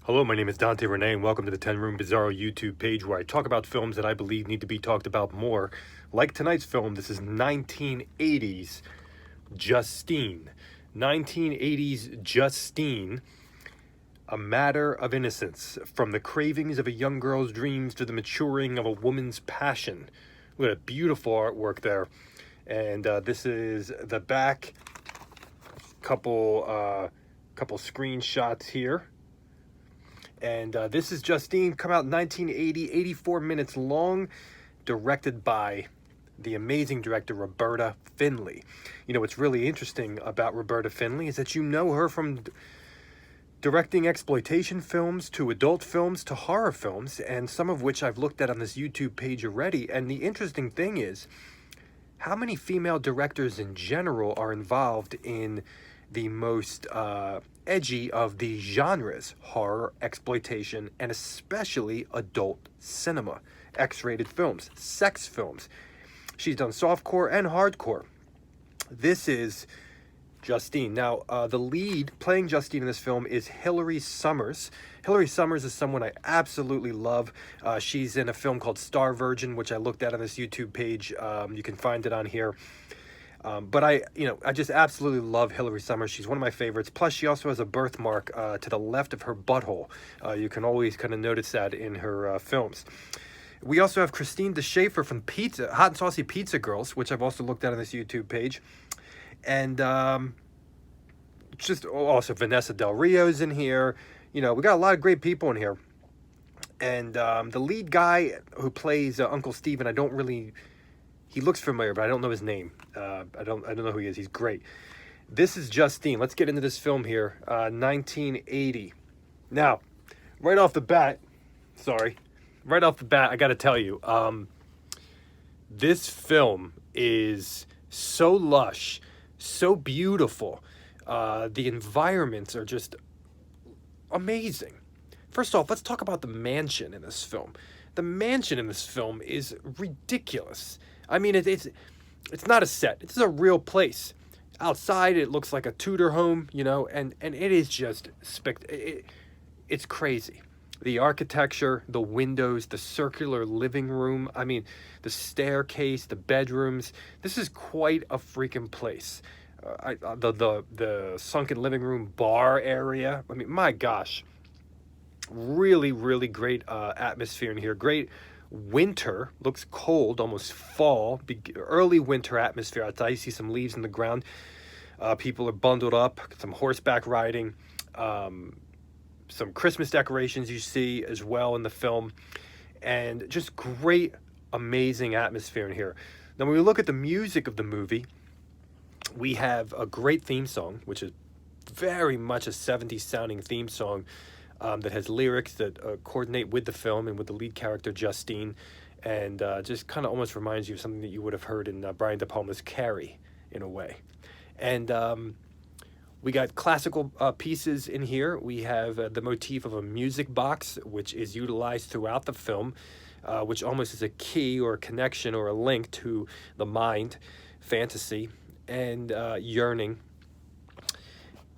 Hello, my name is Dante Renee, and welcome to the 10 Room Bizarro YouTube page where I talk about films that I believe need to be talked about more. Like tonight's film, this is 1980's Justine. 1980's Justine, A Matter of Innocence. From the cravings of a young girl's dreams to the maturing of a woman's passion. What a beautiful artwork there. And this is the back. Couple screenshots here. And this is Justine, come out in 1980, 84 minutes long, directed by the amazing director Roberta Findlay. You know, what's really interesting about Roberta Findlay is that you know her from directing exploitation films to adult films to horror films, and some of which I've looked at on this YouTube page already. And the interesting thing is how many female directors in general are involved in the most edgy of the genres: horror, exploitation, and especially adult cinema, X-rated films, sex films. She's done softcore and hardcore. This is Justine. Now, the lead playing Justine in this film is Hilary Summers. Hilary Summers is someone I absolutely love. She's in a film called Star Virgin, which I looked at on this YouTube page. You can find it on here. But I just absolutely love Hilary Summers. She's one of my favorites. Plus, she also has a birthmark to the left of her butthole. You can always kind of notice that in her films. We also have Christine DeSchaefer from Hot and Saucy Pizza Girls, which I've also looked at on this YouTube page. And just also Vanessa Del Rio's in here. You know, we got a lot of great people in here. And the lead guy who plays Uncle Stephen, he looks familiar, but I don't know his name. I don't know who he is. He's great. This is Justine. Let's get into this film here. 1980. Now, right off the bat, I got to tell you, this film is so lush, so beautiful. The environments are just amazing. First off, let's talk about the mansion in this film. The mansion in this film is ridiculous. I mean, it's not a set. It's a real place. Outside, it looks like a Tudor home, you know, and it is just it's crazy. The architecture, the windows, the circular living room. I mean, the staircase, the bedrooms. This is quite a freaking place. The sunken living room bar area. I mean, my gosh. Really, really great atmosphere in here. Great winter, looks cold, almost fall, early winter atmosphere outside. You see some leaves in the ground. People are bundled up, some horseback riding, some Christmas decorations you see as well in the film, and just great, amazing atmosphere in here. Now, when we look at the music of the movie, we have a great theme song, which is very much a 70s sounding theme song. That has lyrics that coordinate with the film and with the lead character, Justine, and just kind of almost reminds you of something that you would have heard in Brian De Palma's Carrie, in a way. And we got classical pieces in here. We have the motif of a music box, which is utilized throughout the film, which almost is a key or a connection or a link to the mind, fantasy, and yearning.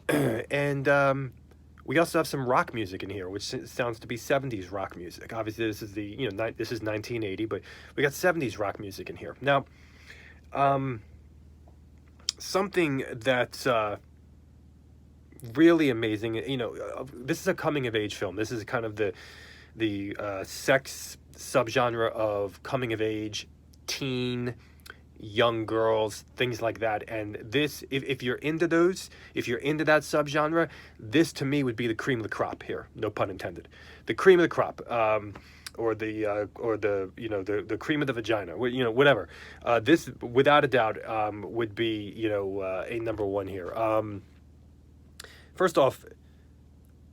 And we also have some rock music in here, which sounds to be 70s rock music. Obviously, this is this is 1980, but we got 70s rock music in here. Now, something that's really amazing, this is a coming of age film. This is kind of the sex subgenre of coming of age, teen, young girls, things like that. And this, if you're into those, if you're into that subgenre, this to me would be the cream of the crop here. No pun intended. The cream of the crop, or the cream of the vagina. Whatever. This, without a doubt, would be a number one here. First off,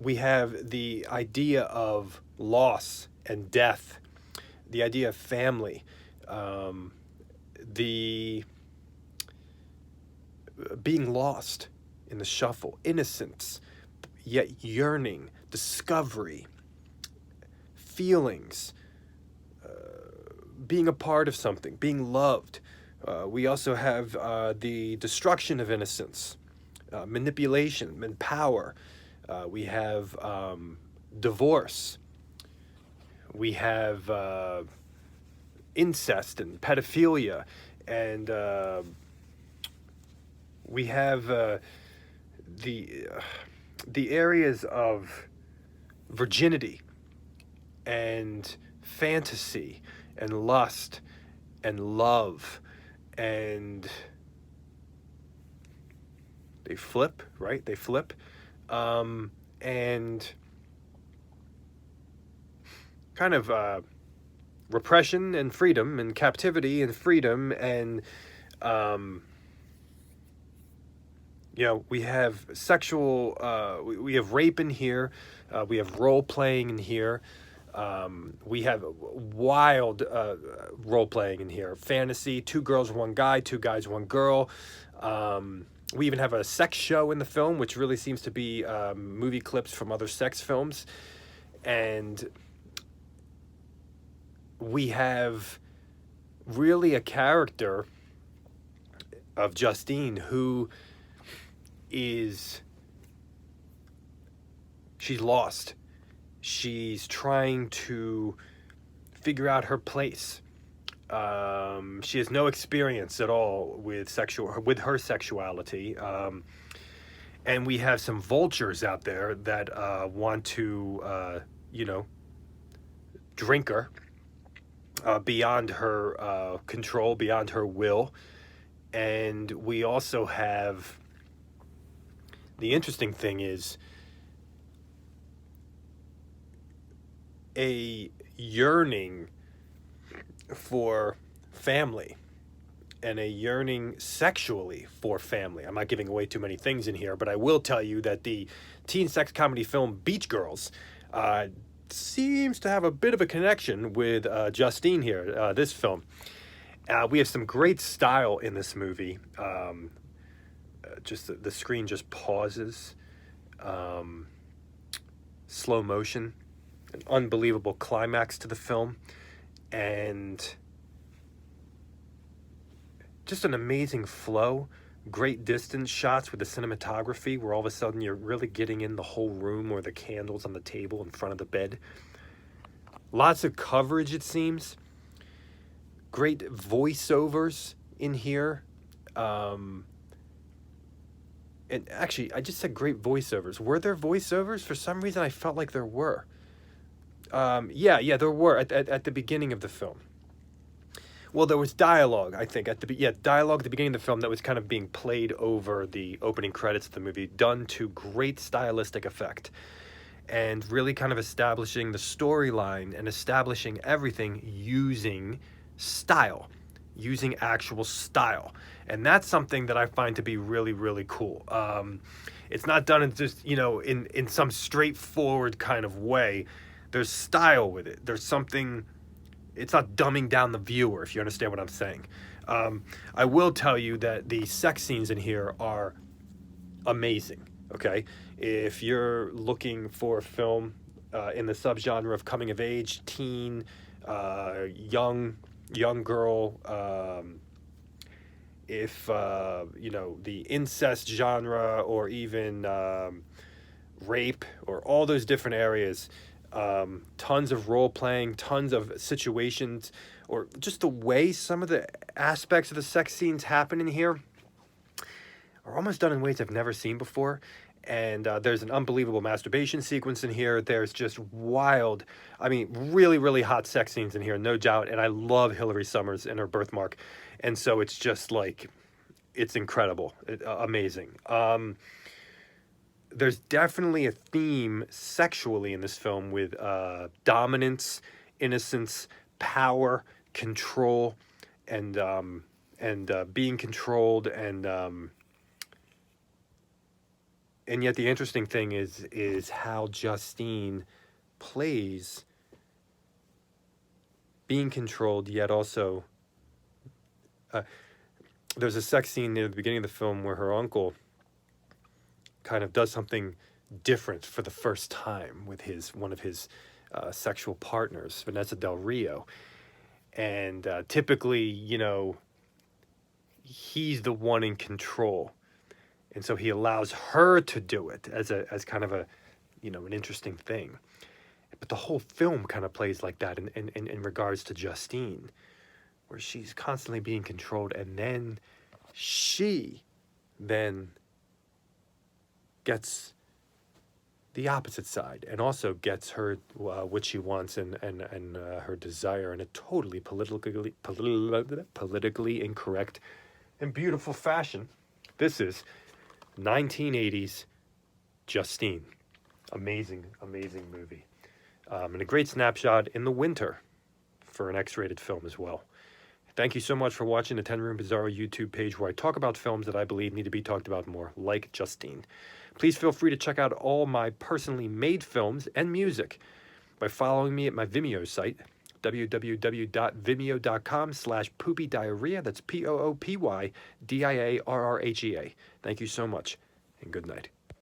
we have the idea of loss and death, the idea of family. The being lost in the shuffle, innocence, yet yearning, discovery, feelings, being a part of something, being loved. We also have the destruction of innocence, manipulation and power. We have divorce. We have incest and pedophilia, and we have the the areas of virginity and fantasy and lust and love, and they flip, right? They flip, and kind of repression and freedom, and captivity and freedom, and we have sexual, we have rape in here, we have role playing in here, we have wild role playing in here, fantasy, two girls, one guy, two guys, one girl. We even have a sex show in the film, which really seems to be movie clips from other sex films. And we have really a character of Justine who she's lost. She's trying to figure out her place. She has no experience at all with her sexuality. And we have some vultures out there that want to, drink her beyond her control, beyond her will. And we also have, the interesting thing is, a yearning for family and a yearning sexually for family. I'm not giving away too many things in here, but I will tell you that the teen sex comedy film Beach Girls seems to have a bit of a connection with Justine here, this film. We have some great style in this movie. Just the screen just pauses. Slow motion. An unbelievable climax to the film. And just an amazing flow. Great distance shots with the cinematography, where all of a sudden you're really getting in the whole room, or the candles on the table in front of the bed. Lots of coverage, it seems. Great voiceovers in here. And actually, I just said great voiceovers. Were there voiceovers? For some reason, I felt like there were. Yeah, there were at the beginning of the film. Well, there was dialogue, I think, dialogue at the beginning of the film that was kind of being played over the opening credits of the movie, done to great stylistic effect, and really kind of establishing the storyline and establishing everything using style, using actual style. And that's something that I find to be really, really cool. It's not done in just, in some straightforward kind of way. There's style with it. There's something... It's not dumbing down the viewer, if you understand what I'm saying. I will tell you that the sex scenes in here are amazing, okay? If you're looking for a film in the subgenre of coming of age, teen, young girl, if, the incest genre, or even rape, or all those different areas... tons of role playing, tons of situations, or just the way some of the aspects of the sex scenes happen in here are almost done in ways I've never seen before. And there's an unbelievable masturbation sequence in here. There's just wild, really, really hot sex scenes in here, no doubt. And I love Hilary Summers and her birthmark. And so it's just like, it's incredible, amazing. There's definitely a theme sexually in this film with dominance, innocence, power, control, and being controlled, and yet the interesting thing is how Justine plays being controlled, yet also there's a sex scene near the beginning of the film where her uncle kind of does something different for the first time with one of his sexual partners, Vanessa Del Rio. And typically, he's the one in control. And so he allows her to do it as kind of a an interesting thing. But the whole film kind of plays like that in regards to Justine, where she's constantly being controlled, and then she then gets the opposite side and also gets her what she wants and her desire in a totally politically incorrect and beautiful fashion. This is 1980s Justine. Amazing, amazing movie. And a great snapshot in the winter for an X-rated film as well. Thank you so much for watching the 10 Room Bizarro YouTube page, where I talk about films that I believe need to be talked about more, like Justine. Please feel free to check out all my personally made films and music by following me at my Vimeo site, www.vimeo.com/poopydiarrhea. That's POOPYDIARRHEA. Thank you so much, and good night.